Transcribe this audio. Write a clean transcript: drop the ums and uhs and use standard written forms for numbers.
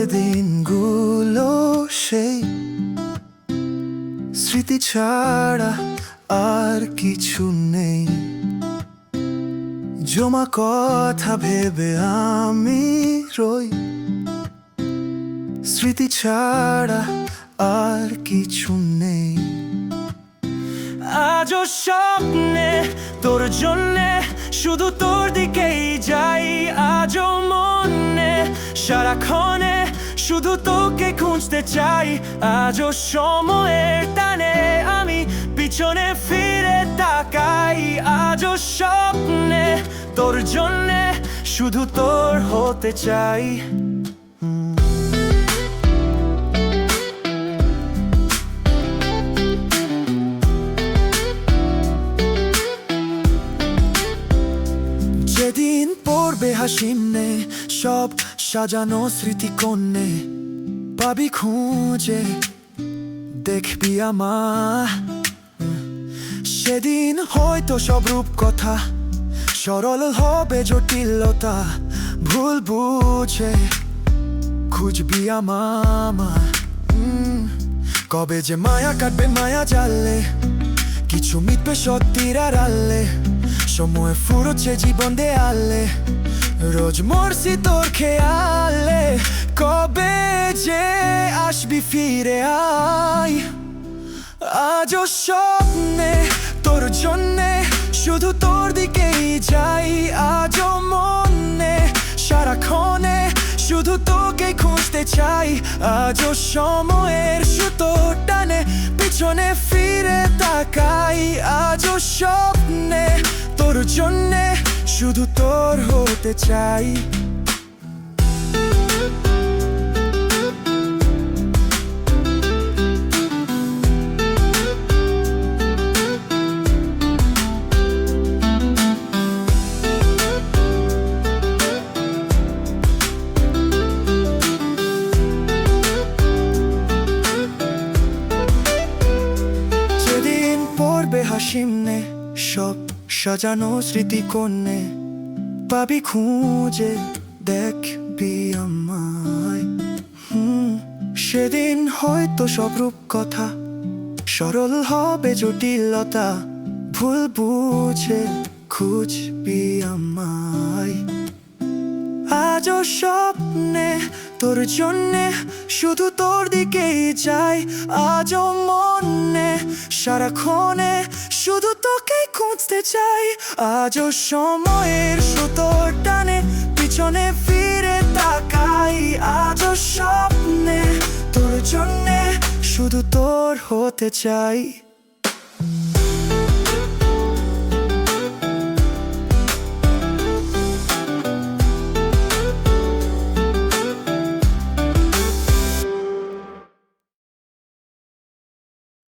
দিনগুলো সেই স্মৃতি ছাড়া আর কিছু নেই। জমা কথা ভেবে আমি রই, স্মৃতি ছাড়া আর কিছু নেই। আজও স্বপ্নে তোর জন্যে শুধু তোর দিকেই যাই। আজও মনে সারাক্ষণে শুধু তোকে খুঁজতে চাই। আজও সময়ের টানে আমি পিছনে ফিরে তাকাই। আজও স্বপ্নে তোর জন্যে শুধু তোর হতে চাই। যেদিন পড়বে হাসিমনে সব সাজানো স্মৃতিকোণে, পাবি খুঁজে দেখবি আমার। সেদিন হয়তো সব রূপ কথা সরল হবে জটিলতা, ভুল বুঝে খুঁজবি আমার। কবে যে মায়া কাটবে মায়া জানলে, কিছু মিটবে সত্যির আড়ালে। সময় ফুরোচ্ছে জীবন দেয়ালে, রোজ মরছি তোর খেয়ালে। কবে যে আসবি ফিরে আয়। আজও স্বপ্নে তোর জন্যে শুধু তোর দিকেই যাই। আজও মনে সারাক্ষণে শুধু তোকে খুঁজতে চাই। আজও সময়ের সুতো টানে পিছনে ফিরে তাকাই। আজও স্বপ্নে তোর জন্যে শুধু তোর হতে চাই। যেদিন পড়বে হাসিমনে সব সাজানো স্মৃতিকোণে, পাবি খুঁজে দেখবি আমায়। সেদিন হয়তো সব রূপ কথা সরল হবে জটিলতা, ভুল বুঝে খুঁজবি আমায়। আজও স্বপ্নে তোর জন্যে শুধু তোর দিকেই যাই। আজও মনে সারাক্ষণে শুধু তোকে খুঁজতে চাই। আজও সময়ের সুতোর টানে পিছনে ফিরে তাকাই। আজও স্বপ্নে তোর জন্যে শুধু তোর হতে চাই।